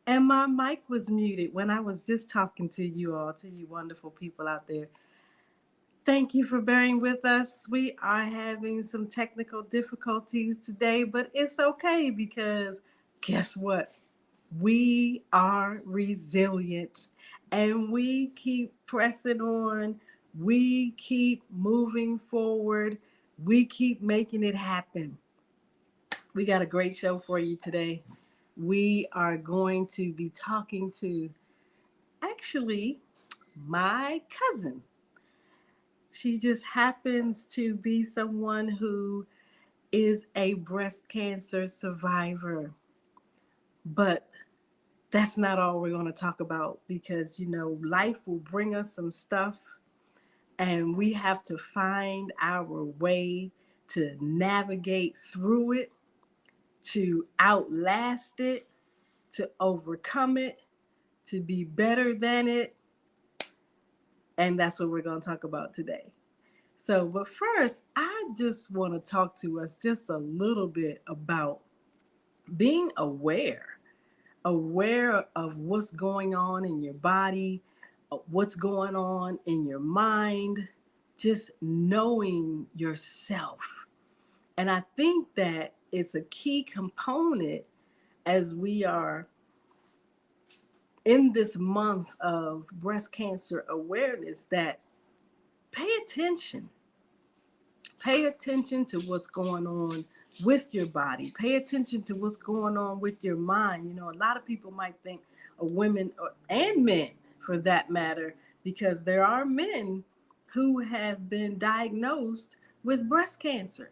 And my mic was muted when I was just talking to you all, to you wonderful people out there. Thank you for bearing with us. We are having some technical difficulties today, but it's okay because guess what? We are resilient and we keep pressing on. We keep moving forward. We keep making it happen. We got a great show for you today. We are going to be talking to actually my cousin. She just happens to be someone who is a breast cancer survivor. But that's not all we're going to talk about because, life will bring us some stuff and we have to find our way to navigate through it, to outlast it, to overcome it, to be better than it. And that's what we're going to talk about today. So, but first, I just want to talk to us just a little bit about being aware of what's going on in your body, what's going on in your mind, just knowing yourself. And I think that it's a key component as we are in this month of breast cancer awareness that pay attention. Pay attention to what's going on with your body. Pay attention to what's going on with your mind. A lot of people might think of women and men for that matter, because there are men who have been diagnosed with breast cancer.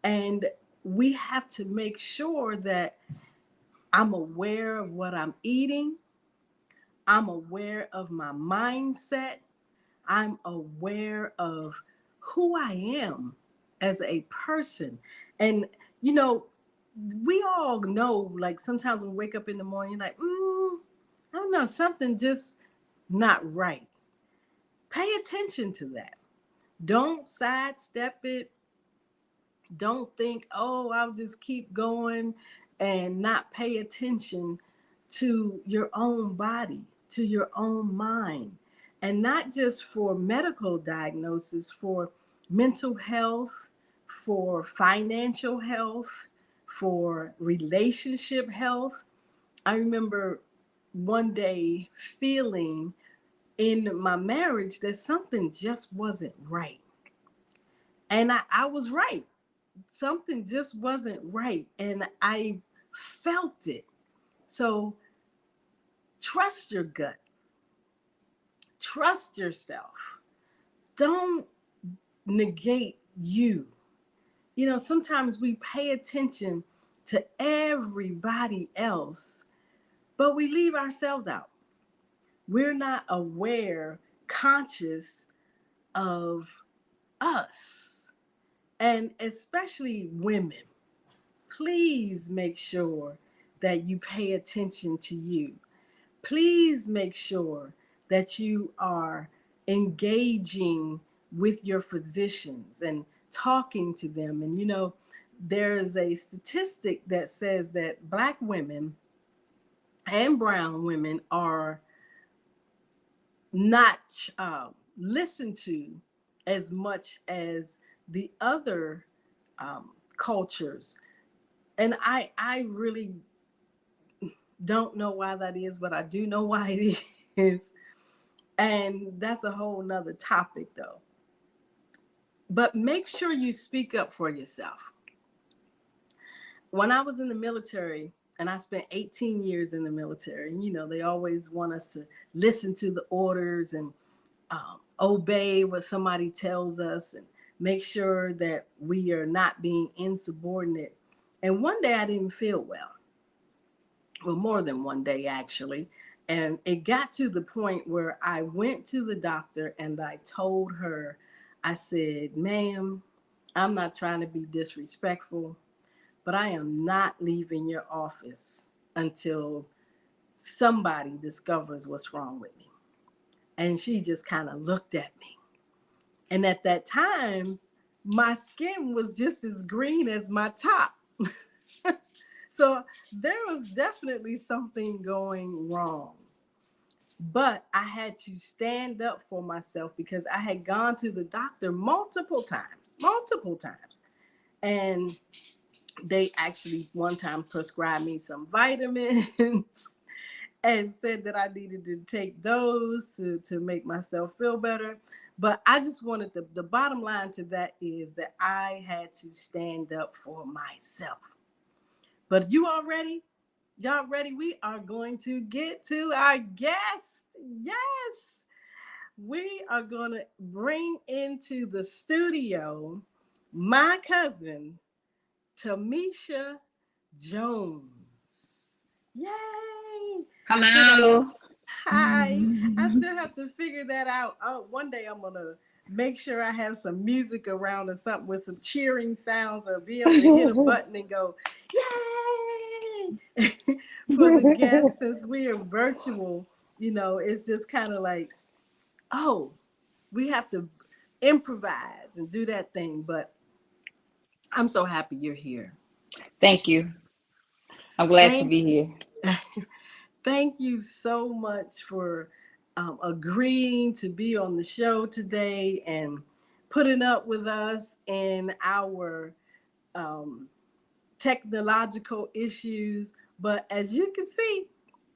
And we have to make sure that I'm aware of what I'm eating. I'm aware of my mindset. I'm aware of who I am as a person. And, you know, we all know, like sometimes we wake up in the morning, like, I don't know, something just not right. Pay attention to that. Don't sidestep it. Don't think, oh, I'll just keep going and not pay attention to your own body, to your own mind. And not just for medical diagnosis, for mental health, for financial health, for relationship health. I remember one day feeling in my marriage that something just wasn't right. And I was right. Something just wasn't right. And I felt it. So trust your gut, trust yourself. Don't negate you. Sometimes we pay attention to everybody else, but we leave ourselves out. We're not aware, conscious of us, and especially women. Please make sure that you pay attention to you. Please make sure that you are engaging with your physicians and talking to them. And there's a statistic that says that Black women and brown women are not listened to as much as the other cultures. And I really don't know why that is, but I do know why it is. And that's a whole nother topic though. But make sure you speak up for yourself. When I was in the military, and I spent 18 years in the military, and they always want us to listen to the orders and obey what somebody tells us and make sure that we are not being insubordinate. And one day I didn't feel well, more than one day actually. And it got to the point where I went to the doctor and I told her, I said, ma'am, I'm not trying to be disrespectful, but I am not leaving your office until somebody discovers what's wrong with me. And she just kind of looked at me. And at that time, my skin was just as green as my top. So there was definitely something going wrong. But I had to stand up for myself because I had gone to the doctor multiple times. And they actually one time prescribed me some vitamins and said that I needed to take those to make myself feel better. But I just wanted the bottom line to that is that I had to stand up for myself. But you all ready? Y'all ready? We are going to get to our guest. Yes. We are going to bring into the studio my cousin, Tamisha Jones. Yay! Hello. Hi. I still have to figure that out. Oh, one day I'm going to make sure I have some music around or something with some cheering sounds or be able to hit a button and go, yay! For the guests, since we are virtual, it's just kind of like, oh, we have to improvise and do that thing. But I'm so happy you're here. Thank you. I'm glad to Thank be here. Thank you so much for agreeing to be on the show today and putting up with us in our um, technological issues. But as you can see,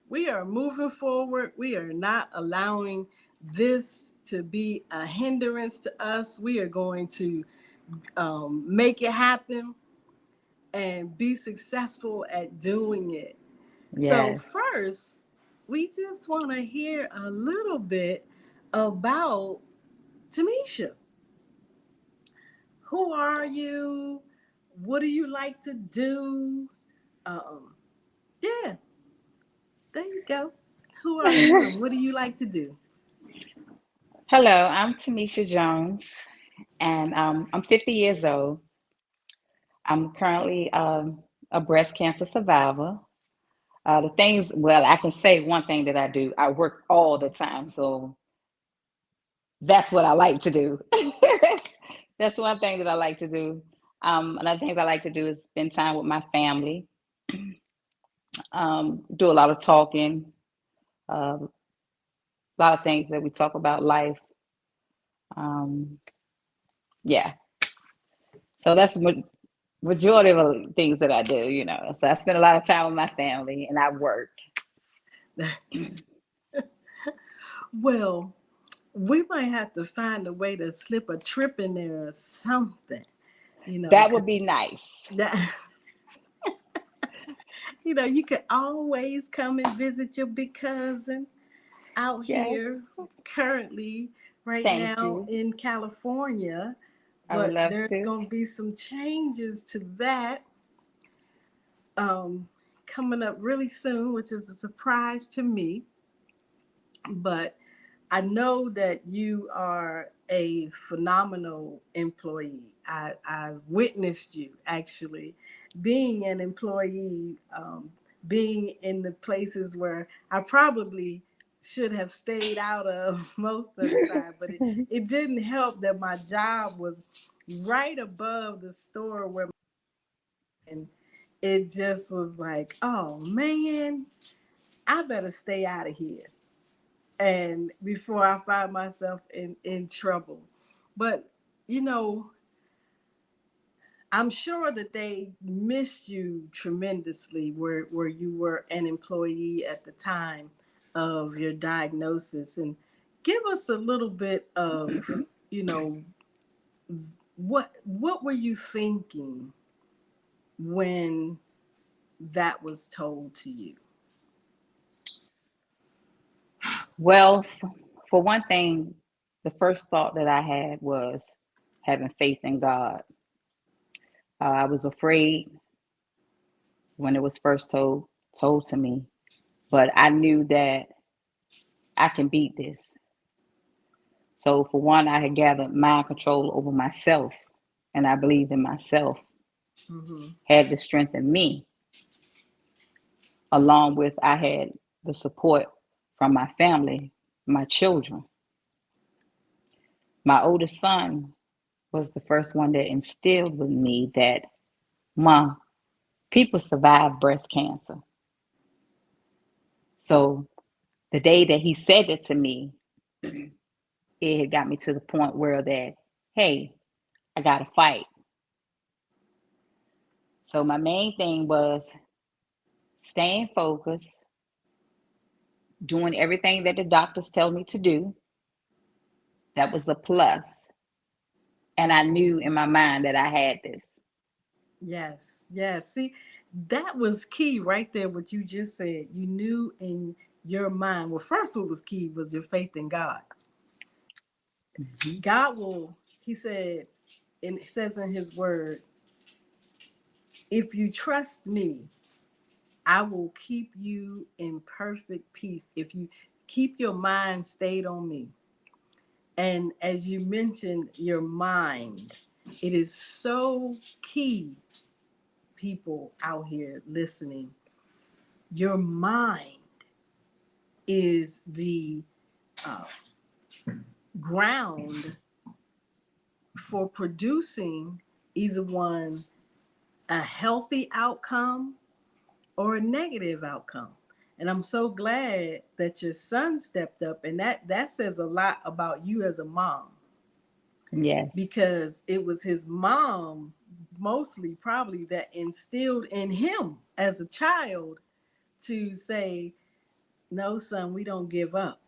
we are moving forward. We are not allowing this to be a hindrance to us. We are going to make it happen and be successful at doing it. So, Yes. first, we just want to hear a little bit about Tamisha. Who are you? What do you like to do? Um, yeah, there you go. Who are you and what do you like to do? Hello, I'm Tamisha Jones, and I'm 50 years old. I'm currently a breast cancer survivor. I can say one thing that I do. I work all the time, so that's what I like to do. That's one thing that I like to do. Another things I like to do is spend time with my family, do a lot of talking, a lot of things that we talk about life. Um, yeah, so that's majority of the things that I do. So I spend a lot of time with my family, and I work. Well, we might have to find a way to slip a trip in there or something, That 'cause would be nice. that you could always come and visit your big cousin out Yes, here currently right thank now you. in California, I would but love there's to. going to be some changes to that um, coming up really soon, which is a surprise to me. But I know that you are a phenomenal employee. I've witnessed you actually being an employee, being in the places where I probably should have stayed out of most of the time, but it didn't help that my job was right above the store where and it just was like, oh man, I better stay out of here and before I find myself in trouble. But you know, I'm sure that they missed you tremendously where you were an employee at the time of your diagnosis. And give us a little bit of, you know, what were you thinking when that was told to you? Well, for one thing, the first thought that I had was having faith in God. I was afraid when it was first told to me, but I knew that I can beat this. So for one, I had gathered mind control over myself, and I believed in myself, Mm-hmm. had the strength in me, along with I had the support from my family, my children. My oldest son was the first one that instilled with me that, Mom, people survive breast cancer. So the day that he said it to me, it had got me to the point where that, hey, I got to fight. So my main thing was staying focused, doing everything that the doctors tell me to do. That was a plus. And I knew in my mind that I had this. Yes, yes. See, that was key right there, what you just said. You knew in your mind. Well, first, what was key was your faith in God. Mm-hmm. God will, he said, and it says in his word, if you trust me, I will keep you in perfect peace if you keep your mind stayed on me. And as you mentioned, your mind, it is so key, people out here listening. Your mind is the uh, ground for producing either one, a healthy outcome or a negative outcome. And I'm so glad that your son stepped up, and that says a lot about you as a mom. Yes. Because it was his mom mostly probably that instilled in him as a child to say, no, son, we don't give up.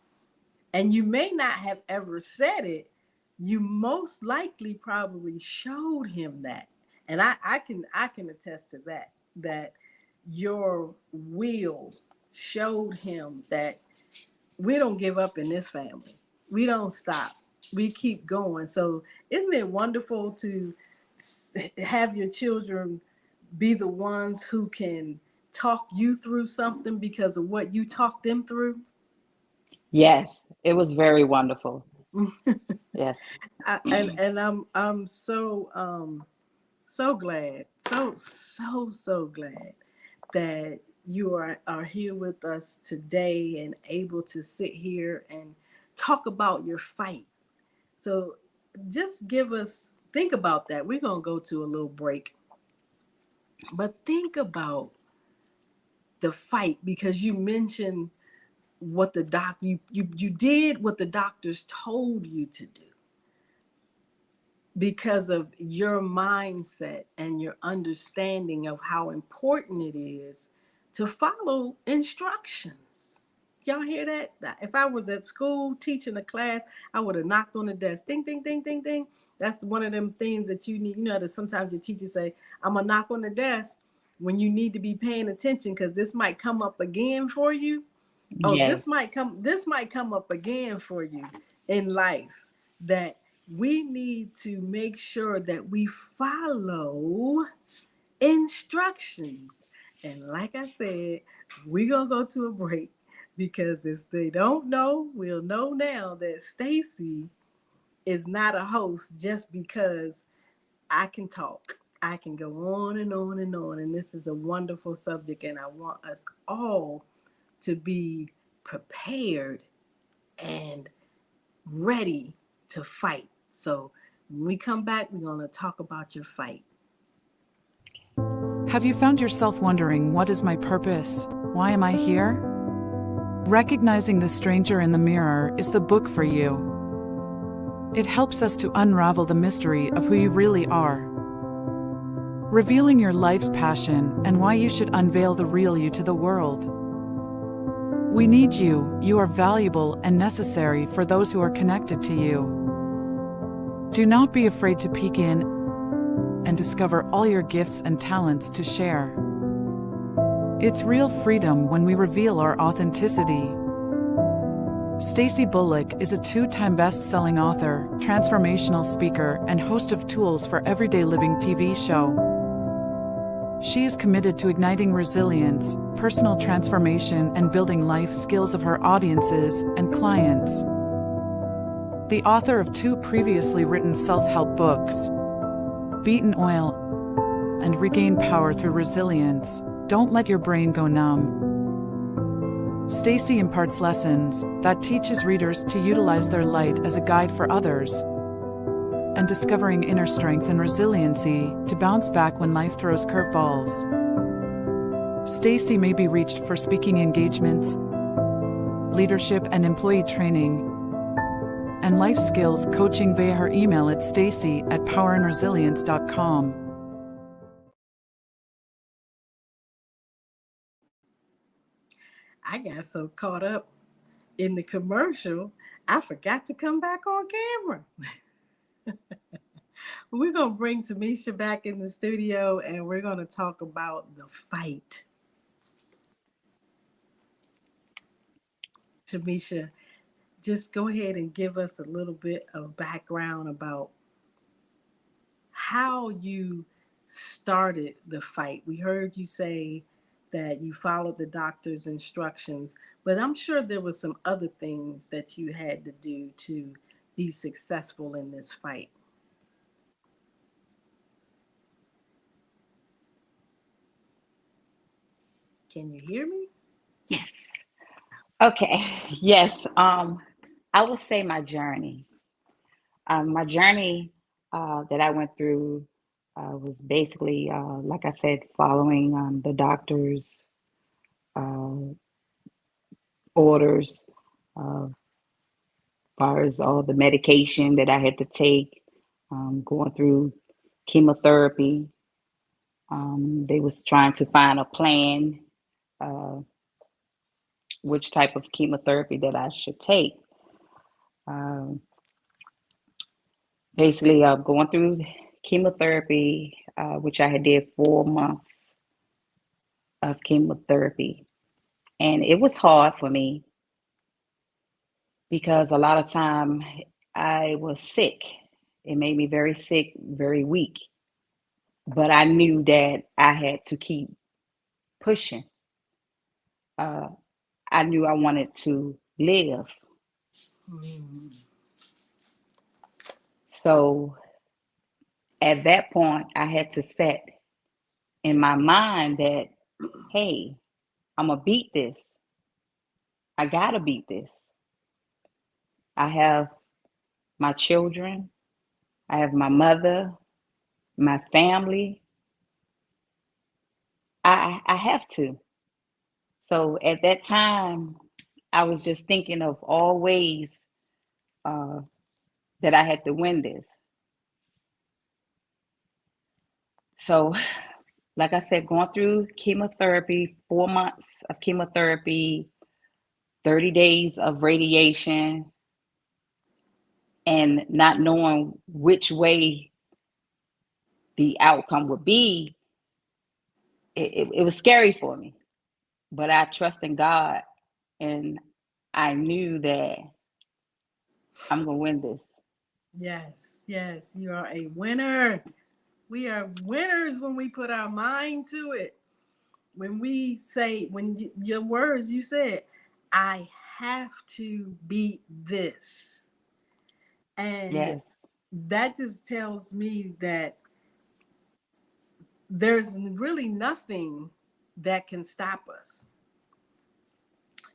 And you may not have ever said it. You most likely probably showed him that. And I can attest to that your will showed him that we don't give up in this family. We don't stop. We keep going. So isn't it wonderful to have your children be the ones who can talk you through something because of what you talked them through? Yes. It was very wonderful. Yes. And I'm so glad, so glad that you are here with us today and able to sit here and talk about your fight. So just think about that. We're going to go to a little break, but think about the fight, because you mentioned what the you did what the doctors told you to do because of your mindset and your understanding of how important it is to follow instructions. Y'all hear that? If I was at school teaching a class, I would have knocked on the desk. Ding, ding, ding, ding, ding. That's one of them things that you need. You know that sometimes your teachers say, I'm going to knock on the desk when you need to be paying attention because this might come up again for you. Oh, Yes. this might come up again for you in life, that we need to make sure that we follow instructions. And like I said, we're going to go to a break, because if they don't know, we'll know now that Stacy is not a host just because I can talk. I can go on and on and on. And this is a wonderful subject, and I want us all to be prepared and ready to fight. So when we come back, we're going to talk about your fight. Have you found yourself wondering, what is my purpose? Why am I here? Recognizing the stranger in the mirror is the book for you. It helps us to unravel the mystery of who you really are, revealing your life's passion and why you should unveil the real you to the world. We need you. You are valuable and necessary for those who are connected to you. Do not be afraid to peek in and discover all your gifts and talents to share. It's real freedom when we reveal our authenticity. Stacy Bullock is a 2-time best-selling author, transformational speaker, and host of Tools for Everyday Living TV show. She is committed to igniting resilience, personal transformation, and building life skills of her audiences and clients. The author of 2 previously written self-help books, Beaten Oil and Regain Power Through Resilience, Don't Let Your Brain Go Numb. Stacy imparts lessons that teaches readers to utilize their light as a guide for others, and discovering inner strength and resiliency to bounce back when life throws curveballs. Stacy may be reached for speaking engagements, leadership and employee training, and life skills coaching via her email at stacy@powerandresilience.com. I got so caught up in the commercial, I forgot to come back on camera. We're going to bring Tamisha back in the studio and we're going to talk about the fight. Tamisha, just go ahead and give us a little bit of background about how you started the fight. We heard you say that you followed the doctor's instructions, but I'm sure there were some other things that you had to do to be successful in this fight. Can you hear me? Yes. Okay. Yes. I would say my journey. My journey that I went through was basically, like I said, following the doctor's uh, orders, as far as all the medication that I had to take, going through chemotherapy. They was trying to find a plan, uh, which type of chemotherapy that I should take. Um, Basically, going through chemotherapy, which I had did 4 months of chemotherapy, and it was hard for me because a lot of time I was sick. It made me very sick, very weak. But I knew that I had to keep pushing. Uh, I knew I wanted to live. Mm. So at that point, I had to set in my mind that, hey, I'm going to beat this. I got to beat this. I have my children, I have my mother, my family. I have to. So at that time, I was just thinking of all ways uh, that I had to win this. So, like I said, going through chemotherapy, 4 months of chemotherapy, 30 days of radiation, and not knowing which way the outcome would be, it was scary for me. But I trust in God, and I knew that I'm going to win this. Yes, yes, you are a winner. We are winners when we put our mind to it. When we say, your words, you said, I have to beat this. And Yes. that just tells me that there's really nothing that can stop us.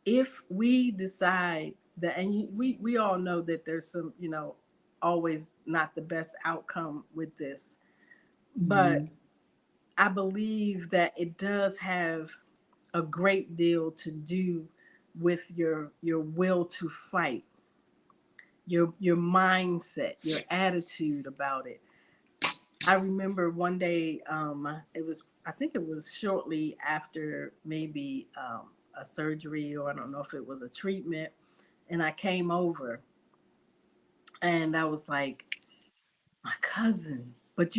If we decide that, and we all know that there's some, always not the best outcome with this, but Mhm. I believe that it does have a great deal to do with your will to fight, your mindset, your attitude about it. I remember one day, I think it was shortly after maybe a surgery, or I don't know if it was a treatment, and I came over and I was like, my cousin, but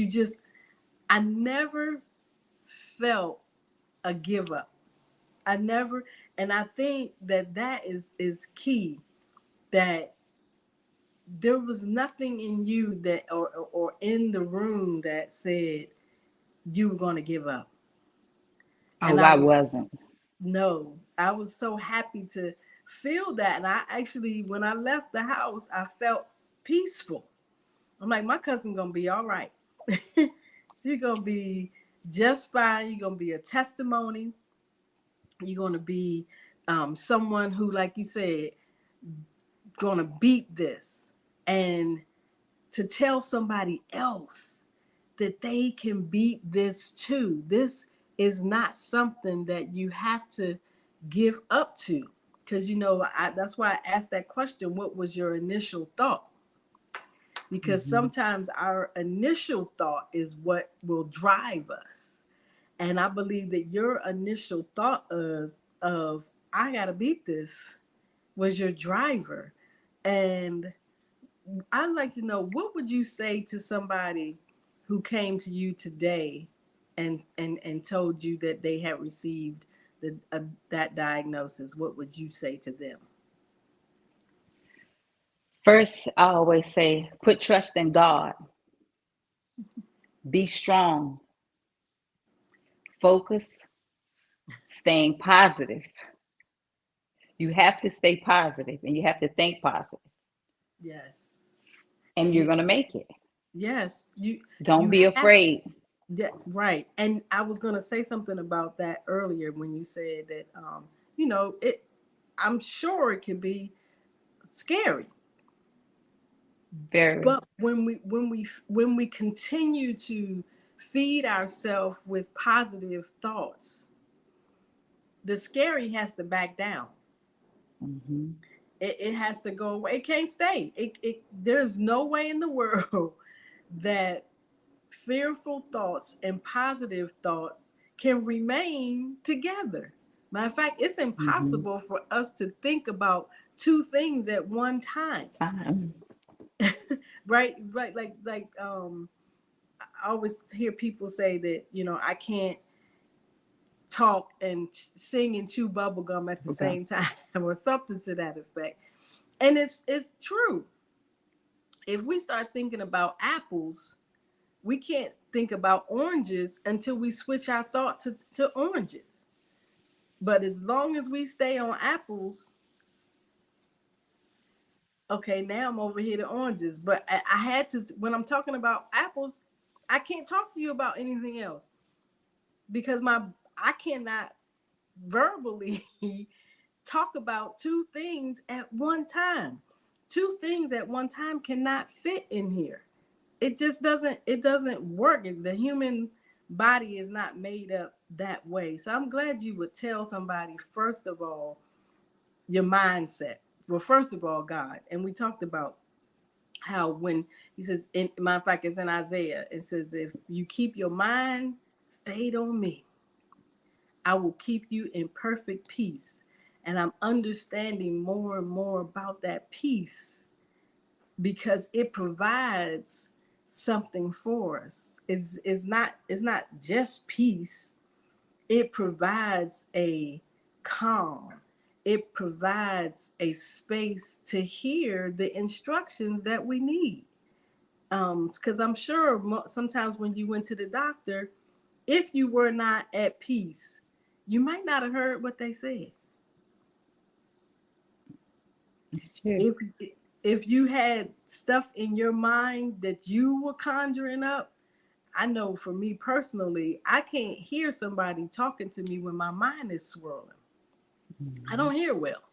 I never felt a give up. I never, and I think that is key. That there was nothing in you that, or in the room that said you were going to give up. And Oh, I I was wasn't. No, I was so happy to feel that. And I actually, when I left the house, I felt peaceful. I'm like, my cousin gonna be all right. She's gonna be just fine. You're gonna be a testimony. You're gonna be someone who, like you said, gonna beat this, and to tell somebody else that they can beat this too. This is not something that you have to give up to. Because, that's why I asked that question, what was your initial thought? Because sometimes our initial thought is what will drive us. And I believe that your initial thought of I got to beat this was your driver. And I'd like to know, what would you say to somebody who came to you today and told you that they had received that diagnosis? What would you say to them? First, I always say, put trust in God. Be strong. Focus. Staying positive. You have to stay positive and you have to think positive. Yes. And you're going to make it. Yes. Don't be afraid. Yeah, right. And I was going to say something about that earlier when you said that, I'm sure it can be scary. Very. But when we continue to feed ourselves with positive thoughts, the scary has to back down. Mm-hmm. It has to go away. It can't stay. There's no way in the world that fearful thoughts and positive thoughts can remain together. Matter of fact, it's impossible for us to think about two things at one time. Right. I always hear people say that, I can't talk and sing and chew bubble gum at the same time, or something to that effect. And it's true. If we start thinking about apples, we can't think about oranges until we switch our thought to oranges. But as long as we stay on apples, okay, now I'm over here to oranges. But I had to, when I'm talking about apples, I can't talk to you about anything else because I cannot verbally talk about two things at one time. Two things at one time cannot fit in here. It just doesn't work. The human body is not made up that way. So I'm glad you would tell somebody, first of all, your mindset. Well, first of all, God. And we talked about how when he says, matter of fact, it's in Isaiah, it says, if you keep your mind stayed on me, I will keep you in perfect peace. And I'm understanding more and more about that peace because it provides something for us. It's not just peace. It provides a calm. It provides a space to hear the instructions that we need. Because I'm sure sometimes when you went to the doctor, if you were not at peace, you might not have heard what they said. If you had stuff in your mind that you were conjuring up, I know for me personally, I can't hear somebody talking to me when my mind is swirling. I don't hear well.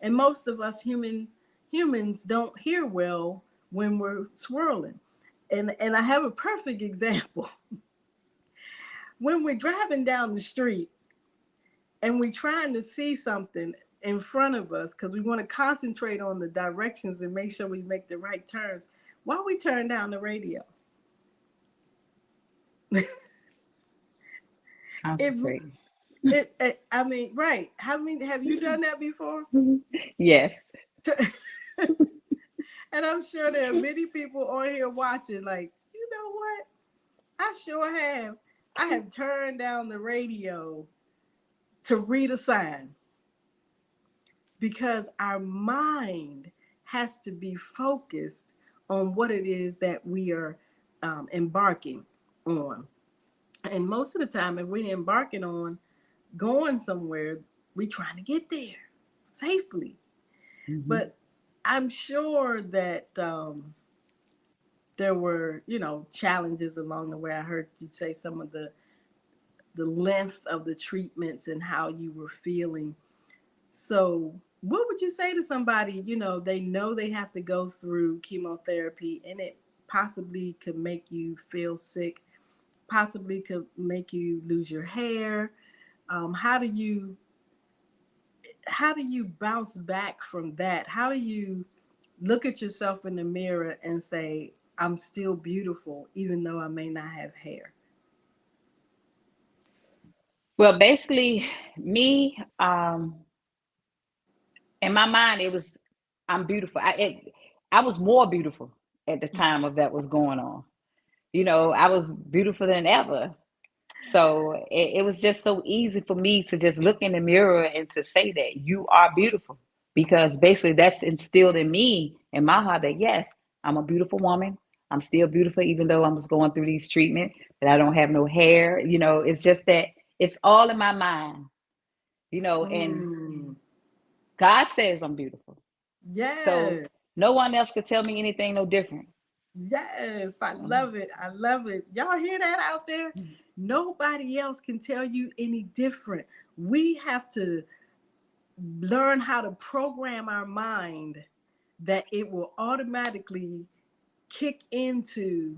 And most of us humans don't hear well when we're swirling. And I have a perfect example. When we're driving down the street and we're trying to see something in front of us because we want to concentrate on the directions and make sure we make the right turns, why we turn down the radio? I mean, right. Have you done that before? Yes. And I'm sure there are many people on here watching like, you know what? I sure have. I have turned down the radio to read a sign because our mind has to be focused on what it is that we are embarking on. And most of the time, if we're embarking on going somewhere, we're trying to get there safely. But I'm sure that there were, challenges along the way. I heard you say some of the length of the treatments and how you were feeling. So what would you say to somebody, they know they have to go through chemotherapy and it possibly could make you feel sick, possibly could make you lose your hair. How do you bounce back from that? How do you look at yourself in the mirror and say, I'm still beautiful, even though I may not have hair? Well, basically, me, in my mind, it was I'm beautiful. I was more beautiful at the time of that was going on. I was beautiful than ever. So it was just so easy for me to just look in the mirror and to say that you are beautiful, because basically that's instilled in me, in my heart, that yes, I'm a beautiful woman. I'm still beautiful, even though I was going through these treatment, that I don't have no hair. It's just that it's all in my mind, and Mm, God says I'm beautiful. So yes. no one else could tell me anything no different. Yes, I Um, love it. I love it. Y'all hear that out there? Nobody else can tell you any different. We have to learn how to program our mind that it will automatically kick into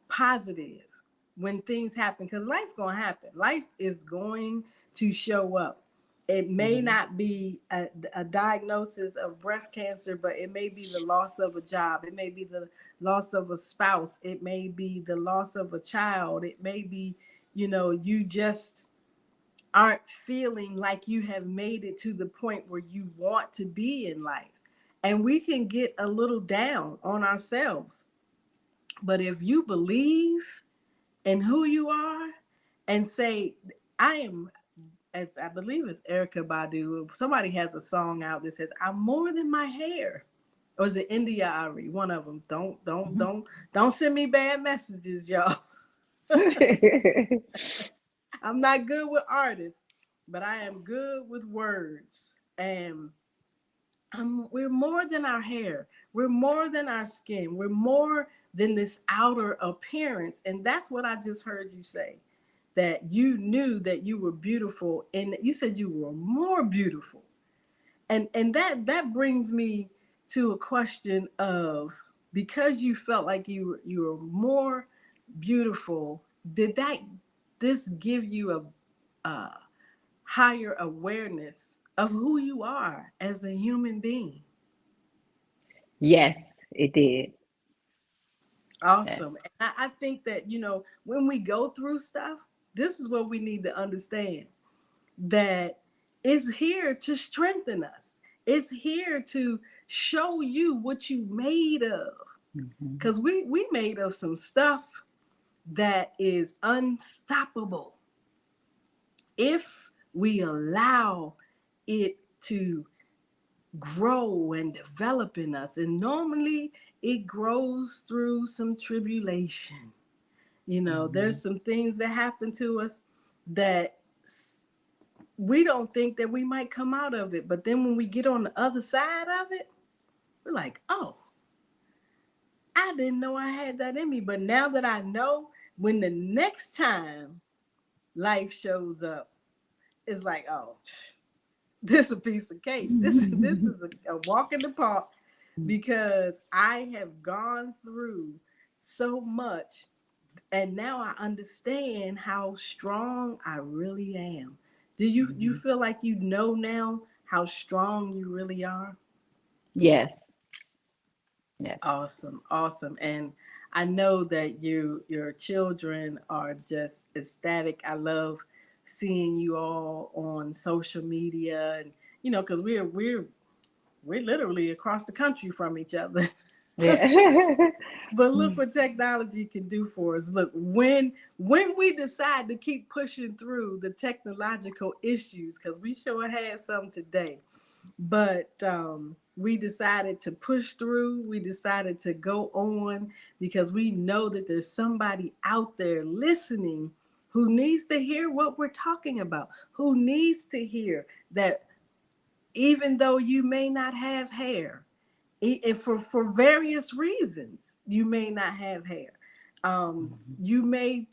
positive when things happen, because life gonna happen. Life is going to show up. It may mhm. not be a diagnosis of breast cancer, but it may be the loss of a job. It may be the loss of a spouse. It may be the loss of a child. It may be, you just aren't feeling like you have made it to the point where you want to be in life. And we can get a little down on ourselves. But if you believe in who you are and say, I am, as I believe it's Erykah Badu, somebody has a song out that says, I'm more than my hair. Or is it India Ari? One of them. Don't send me bad messages, y'all. I'm not good with artists, but I am good with words. And we're more than our hair. We're more than our skin. We're more than this outer appearance. And that's what I just heard you say, that you knew that you were beautiful, and you said you were more beautiful. And that brings me to a question of, because you felt like you were more beautiful, did this give you a higher awareness of who you are as a human being? Yes, it did. Yes. Awesome. And I think that, when we go through stuff, this is what we need to understand, that it's here to strengthen us. It's here to show you what you made of. Mhm. Because we made of some stuff that is unstoppable if we allow it to grow and develop in us. And normally it grows through some tribulation. Mhm. There's some things that happen to us that we don't think that we might come out of it. But then when we get on the other side of it, we're like, oh, I didn't know I had that in me. But now that I know, when the next time life shows up, it's like, oh, this is a piece of cake. This is a walk in the park, because I have gone through so much, and now I understand how strong I really am. Do you Mhm. feel like you know now how strong you really are? Yes, yes, Awesome, awesome. And I know that your children are just ecstatic. I love seeing you all on social media, and because we're literally across the country from each other. yeah. But look what technology can do for us. Look, when we decide to keep pushing through the technological issues, because we sure had some today, but we decided to push through. We decided to go on, because we know that there's somebody out there listening who needs to hear what we're talking about, who needs to hear that even though you may not have hair, and for various reasons, you may not have hair. You may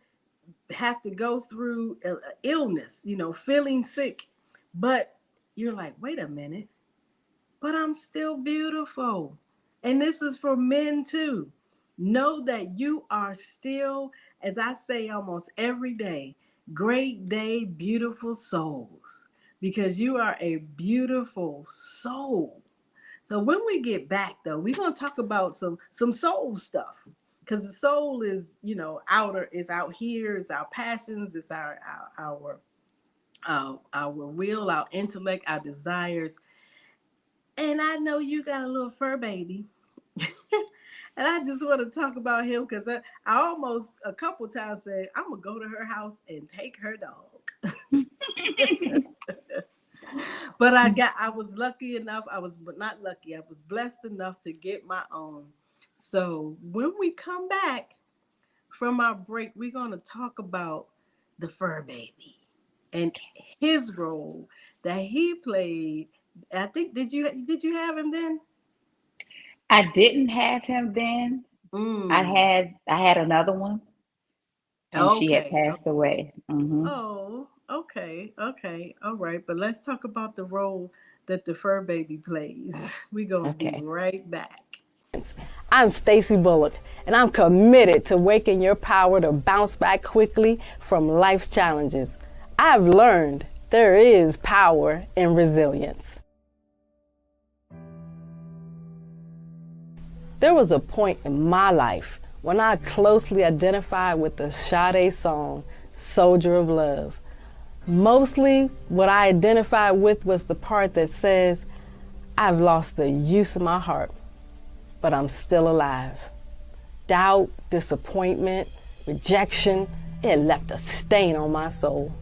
have to go through illness, feeling sick, but you're like, wait a minute, but I'm still beautiful. And this is for men too. Know that you are still as I say almost every day, great day, beautiful souls, because you are a beautiful soul. So when we get back though, we're gonna talk about some soul stuff. Because the soul is, outer, is out here, it's our passions, it's our will, our intellect, our desires. And I know you got a little fur baby. And I just want to talk about him because I almost a couple times said, I'm going to go to her house and take her dog. But I was lucky enough. But not lucky. I was blessed enough to get my own. So when we come back from our break, we're going to talk about the fur baby and his role that he played. I think, did you have him then? I didn't have him then. Mm. I had another one, and she had Okay. passed away. Oh, okay. Okay. All right. But let's talk about the role that the fur baby plays. We're going to be Okay. right back. I'm Stacy Bullock, and I'm committed to waking your power to bounce back quickly from life's challenges. I've learned there is power in resilience. There was a point in my life when I closely identified with the Sade song, Soldier of Love. Mostly what I identified with was the part that says, I've lost the use of my heart, but I'm still alive. Doubt, disappointment, rejection, it left a stain on my soul.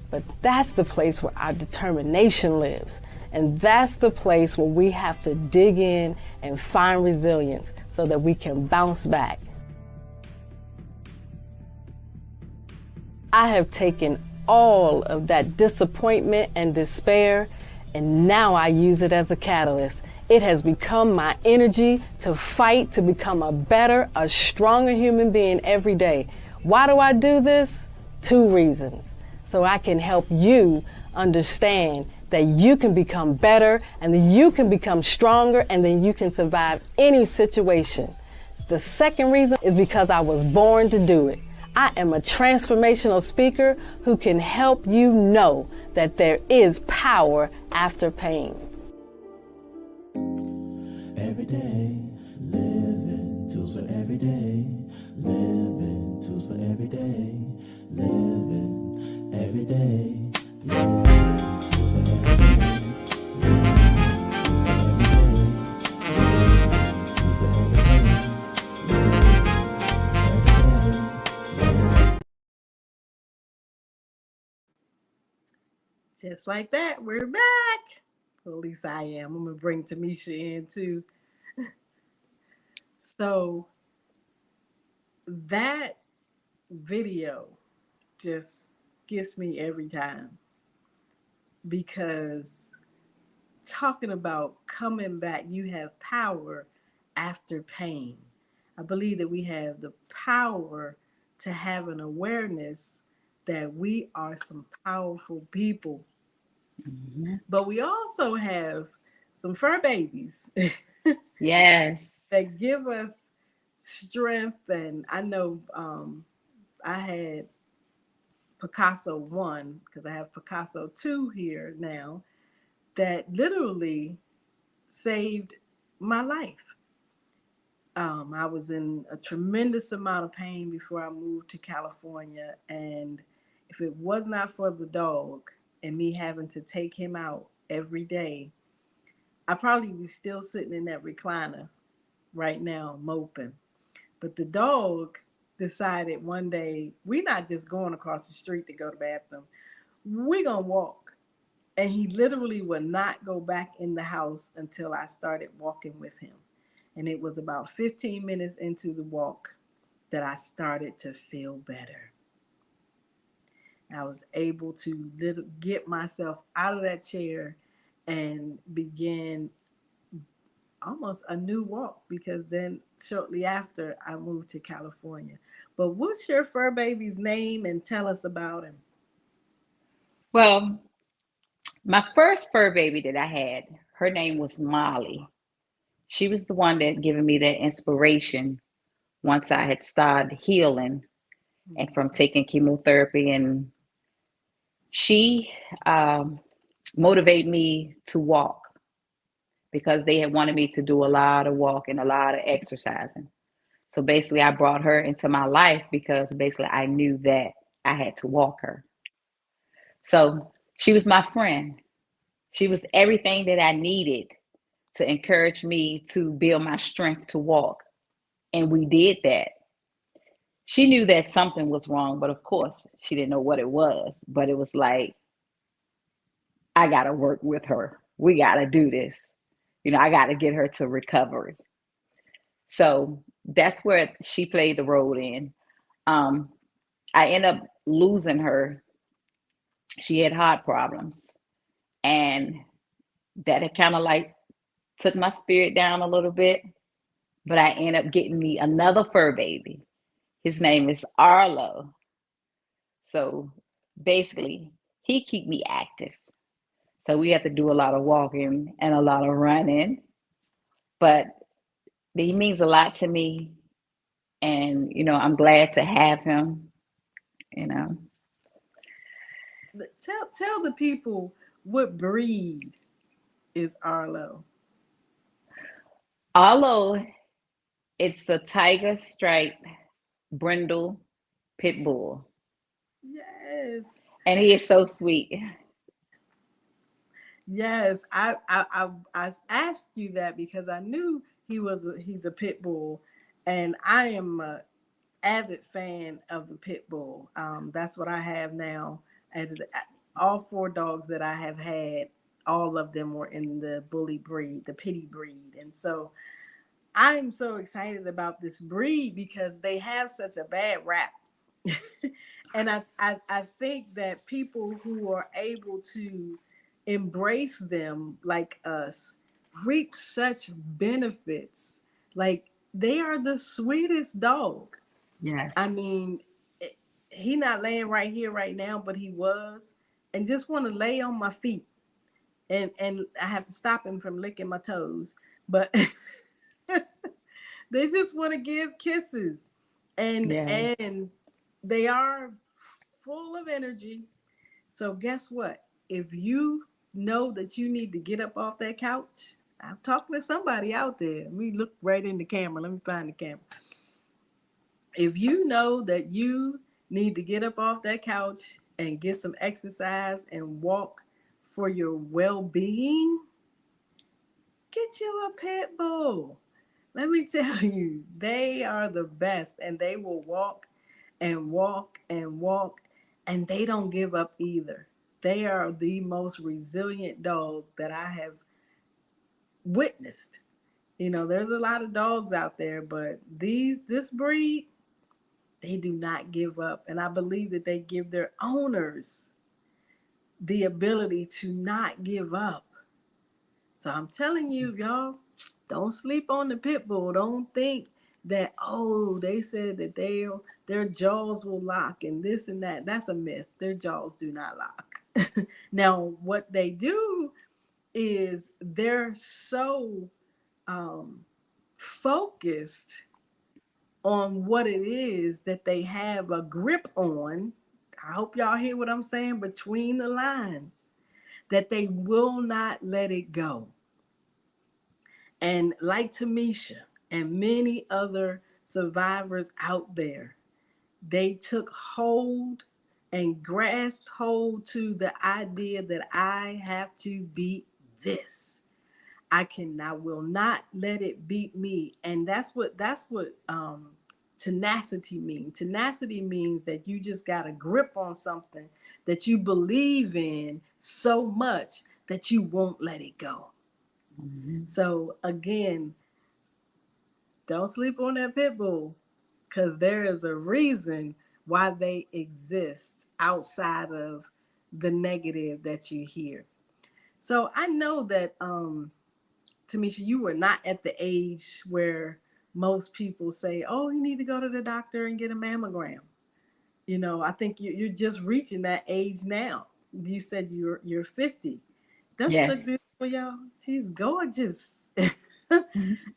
But that's the place where our determination lives. And that's the place where we have to dig in and find resilience so that we can bounce back. I have taken all of that disappointment and despair, and now I use it as a catalyst. It has become my energy to fight to become a better, a stronger human being every day. Why do I do this? 2 reasons. So I can help you understand that you can become better, and then you can become stronger, and then you can survive any situation. The second reason is because I was born to do it. I am a transformational speaker who can help you know that there is power after pain. Every day, living tools for every day, living tools for every day, living every day, living tools for every day, living tools for every day, Just like that, we're back. Well, at least I am. I'm going to bring Tamisha in too. So that video just gets me every time, because talking about coming back, you have power after pain. I believe that we have the power to have an awareness that we are some powerful people, but we also have some fur babies Yes. that give us strength. And I know I had Picasso 1, because I have Picasso 2 here now, that literally saved my life. I was in a tremendous amount of pain before I moved to California. And if it was not for the dog and me having to take him out every day, I probably be still sitting in that recliner right now, moping. But the dog decided one day, we're not just going across the street to go to the bathroom, we're going to walk. And he literally would not go back in the house until I started walking with him. And it was about 15 minutes into the walk that I started to feel better. I was able to get myself out of that chair and begin almost a new walk, because then shortly after I moved to California. But what's your fur baby's name, and tell us about him? Well, my first fur baby that I had, her name was Molly. She was the one that given me that inspiration once I had started healing and from taking chemotherapy. And she motivated me to walk because they had wanted me to do a lot of walking, a lot of exercising. So basically, I brought her into my life because basically I knew that I had to walk her. So she was my friend. She was everything that I needed to encourage me to build my strength to walk. And we did that. She knew that something was wrong, but of course, she didn't know what it was. But it was like, I got to work with her. We got to do this. I got to get her to recovery. So that's where she played the role in. Um, I ended up losing her. She had heart problems. And that had kind of like took my spirit down a little bit. But I ended up getting me another fur baby. His name is Arlo. So basically, he keep me active. So we have to do a lot of walking and a lot of running. But he means a lot to me. And, I'm glad to have him, you know. Tell the people, what breed is Arlo? Arlo, it's a tiger stripe brindle pit bull. Yes. And he is so sweet. Yes, I asked you that because I knew he's a pit bull, and I am a avid fan of the pit bull. That's what I have now. And all four dogs that I have had, all of them were in the bully breed, the pity breed, and so I'm so excited about this breed because they have such a bad rap. And I think that people who are able to embrace them like us reap such benefits. Like, they are the sweetest dog. Yes. I mean, he not laying right here right now, but he was, and just want to lay on my feet, and I have to stop him from licking my toes, but they just want to give kisses, and Yeah. and they are full of energy. So guess what? If you know that you need to get up off that couch, I'm talking to somebody out there. Let me look right in the camera. Let me find the camera. If you know that you need to get up off that couch and get some exercise and walk for your well-being, get you a pit bull. Let me tell you, they are the best, and they will walk and walk and walk, and they don't give up either. They are the most resilient dog that I have witnessed. There's a lot of dogs out there, but this breed, they do not give up. And I believe that they give their owners the ability to not give up. So I'm telling you, y'all, don't sleep on the pit bull. Don't think that, oh, they said that their jaws will lock and this and that. That's a myth. Their jaws do not lock. Now, what they do is they're so focused on what it is that they have a grip on. I hope y'all hear what I'm saying between the lines, that they will not let it go. And like Tamisha and many other survivors out there, they took hold and grasped hold to the idea that I have to beat this. I will not let it beat me. And that's what tenacity means. Tenacity means that you just got a grip on something that you believe in so much that you won't let it go. Mm-hmm. So again, don't sleep on that pit bull, because there is a reason why they exist outside of the negative that you hear. So I know that Tamisha, you were not at the age where most people say, oh, you need to go to the doctor and get a mammogram. I think you're just reaching that age now. You said you're 50. Don't she Yes. look beautiful, y'all? She's gorgeous.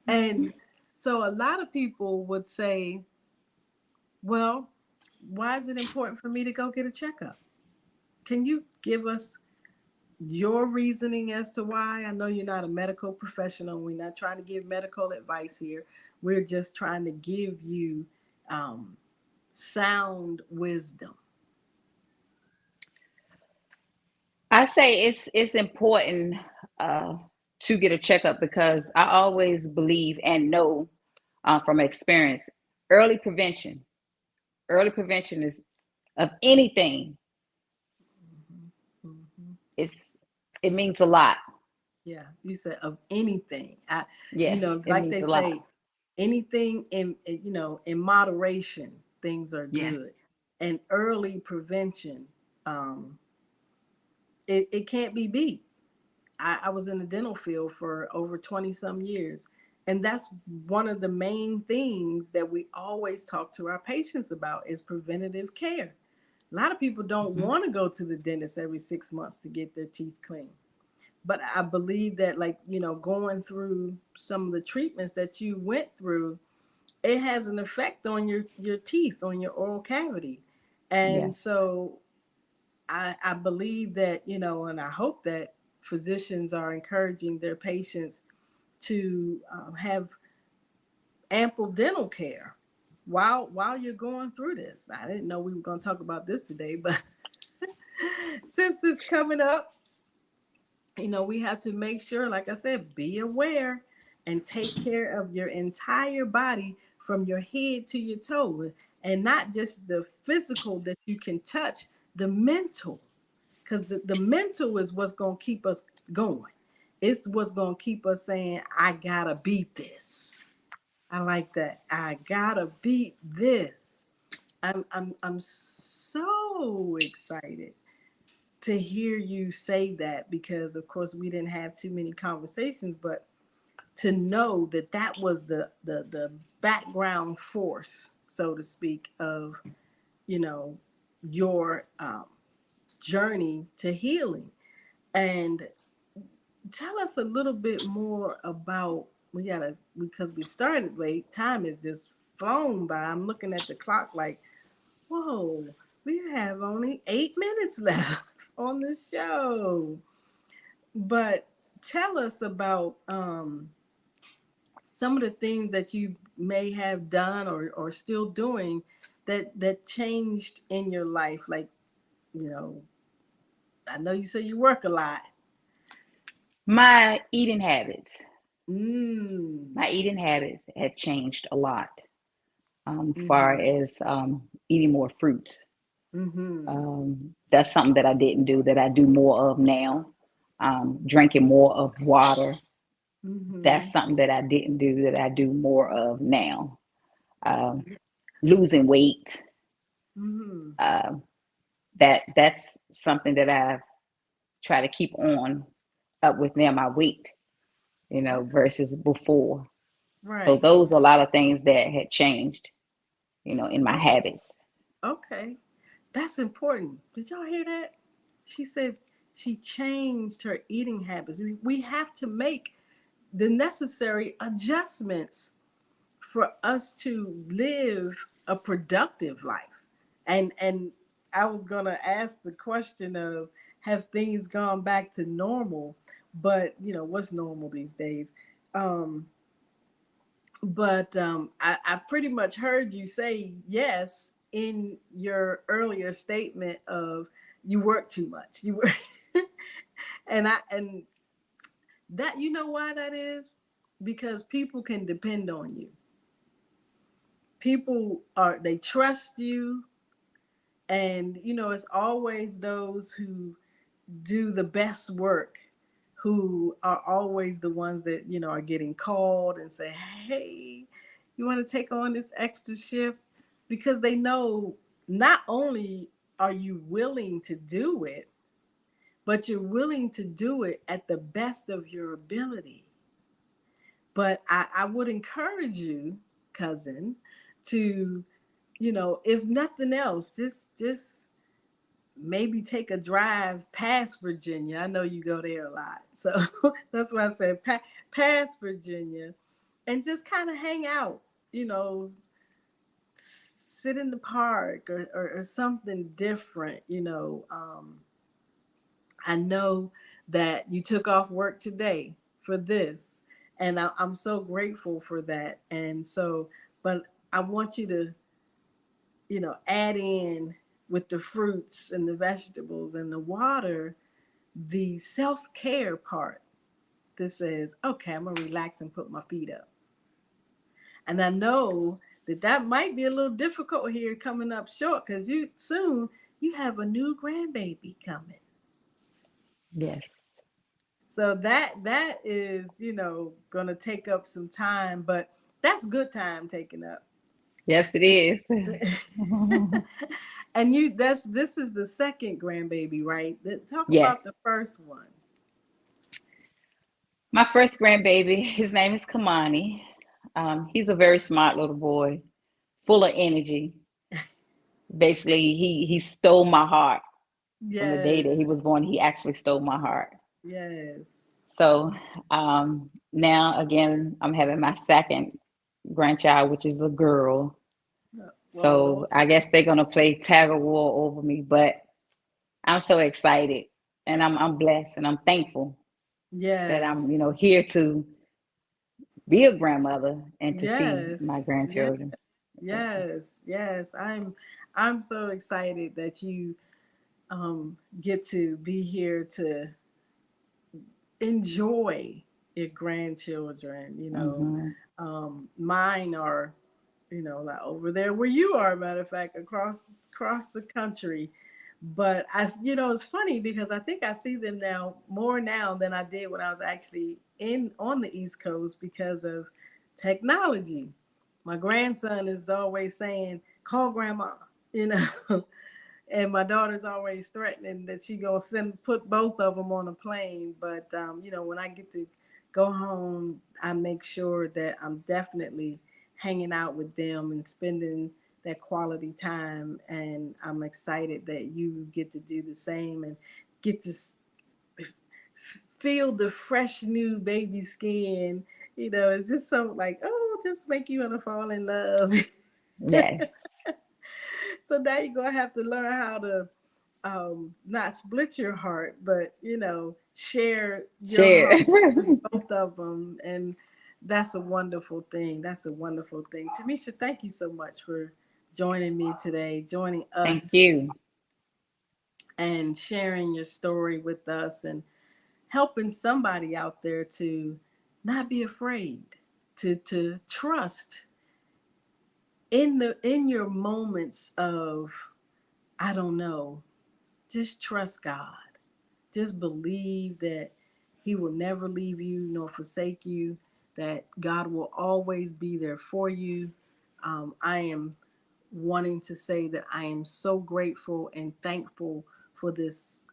And so a lot of people would say, well, why is it important for me to go get a checkup? Can you give us your reasoning as to why? I know you're not a medical professional. We're not trying to give medical advice here. We're just trying to give you sound wisdom. I say it's important to get a checkup because I always believe and know from experience, early prevention. Early prevention is of anything. Mm-hmm. It's it means a lot. Yeah, you said of anything. Yeah, it Like they means a lot. say, anything in moderation, things are Yes. good. And early prevention, um, it can't be beat. I was in the dental field for over 20 some years. And that's one of the main things that we always talk to our patients about is preventative care. A lot of people don't Mhm. want to go to the dentist every 6 months to get their teeth cleaned. But I believe that, like, going through some of the treatments that you went through, it has an effect on your teeth, on your oral cavity. And Yes. so I believe that, and I hope that physicians are encouraging their patients to have ample dental care while you're going through this. I didn't know we were going to talk about this today, but since it's coming up, we have to make sure, like I said, be aware and take care of your entire body from your head to your toe, and not just the physical that you can touch, the mental, because the mental is what's going to keep us going. It's what's going to keep us saying, I gotta beat this. I like that. I gotta beat this. I'm so excited to hear you say that, because of course we didn't have too many conversations, but to know that that was the background force, so to speak, of you know your journey to healing. And tell us a little bit more about, because we started late, time is just flown by. I'm looking at the clock like, whoa, we have only 8 minutes left on the show. But tell us about some of the things that you may have done or still doing that changed in your life. Like, you know, I know you say you work a lot. My eating habits. Mm. My eating habits had changed a lot. Far Mm-hmm. as eating more fruits. Mm-hmm. That's something that I didn't do that I do more of now. Drinking more of water. Mm-hmm. That's something that I didn't do that I do more of now. Um, Losing weight. Mm-hmm. Um, that's something that I try to keep on up with now. My weight, Okay. versus before. So Right. those are a lot of things that had changed, in my Okay. habits. Okay. That's important. Did y'all hear that? She said she changed her eating habits. We have to make the necessary adjustments for us to live a productive life. And I was gonna ask the question of, have things gone back to normal? But what's normal these days? Um, but I pretty much heard you say yes in your earlier statement of you work too much. You work, and that, why that is, because people can depend on you. They trust you, and it's always those who do the best work who are always the ones that are getting called and say, hey, you want to take on this extra shift, because they know not only are you willing to do it, but you're willing to do it at the best of your ability. But I would encourage you, cousin, to, if nothing else, just maybe take a drive past Virginia. I know you go there a lot. So that's why I said past Virginia, and just kind of hang out, sit in the park or something different, I know that you took off work today for this, and I'm so grateful for that. And so, but I want you to, add in with the fruits and the vegetables and the water, the self-care part that says, okay, I'm gonna relax and put my feet up. And I know that might be a little difficult here coming up short because you have a new grandbaby coming. Yes. So that is, gonna take up some time, but that's good time taken up. Yes, it is. And this is the second grandbaby, right? Talk Yes. about the first one. My first grandbaby, his name is Kamani. He's a very smart little boy, full of energy. Basically, he stole my heart from the day that he was Yes. born. He actually stole my heart. Yes. So now again, I'm having my second grandchild, which is a girl. Well, So I guess they're gonna play tag of war over me, but I'm so excited and I'm blessed and I'm thankful that yes. I'm, here to be a grandmother and to see my Yes. Yes. grandchildren. Yes. I'm so excited that you get to be here to enjoy your grandchildren. Hmm. Mine are, like over there where you are, matter of fact, across the country. But it's funny because I think I see them more now than I did when I was actually on the East Coast because of technology. My grandson is always saying, call grandma, you know. And my daughter's always threatening that she gonna put both of them on a plane. But when I get to go home, I make sure that I'm definitely hanging out with them and spending that quality time. And I'm excited that you get to do the same and get to feel the fresh new baby skin. It's just so like, oh, just make you want to fall in love. Yes. So now you're gonna have to learn how to not split your heart, but share your Share. heart with both of them, and that's a wonderful thing. That's a wonderful thing. Tamisha, thank you so much for joining me today, joining Thank us, you. and sharing your story with us, and helping somebody out there to not be afraid, to trust in your moments of I don't know. Just trust God. Just believe that He will never leave you nor forsake you, that God will always be there for you. I am wanting to say that I am so grateful and thankful for this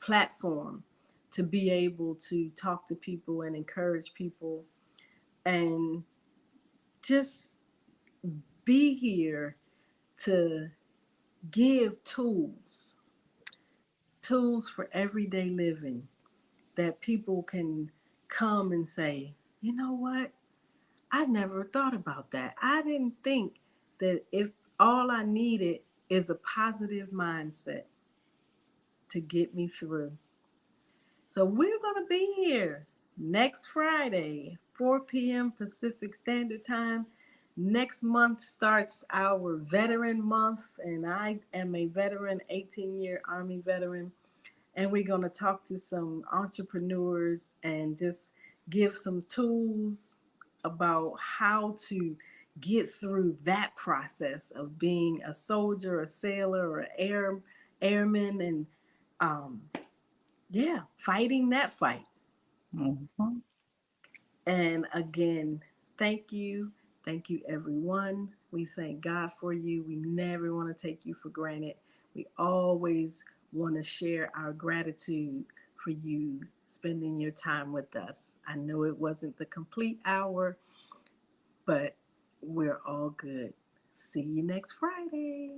platform to be able to talk to people and encourage people and just be here to give tools for everyday living that people can come and say, you know what? I never thought about that. I didn't think that if all I needed is a positive mindset to get me through. So we're going to be here next Friday, 4 p.m. Pacific Standard Time. Next month starts our Veteran Month, and I am a veteran, 18-year Army veteran. And we're going to talk to some entrepreneurs and just give some tools about how to get through that process of being a soldier, a sailor, or airman, and fighting that fight. Mhm. And again, thank you. Thank you, everyone. We thank God for you. We never want to take you for granted. We always want to share our gratitude for you spending your time with us. I know it wasn't the complete hour, but we're all good. See you next Friday.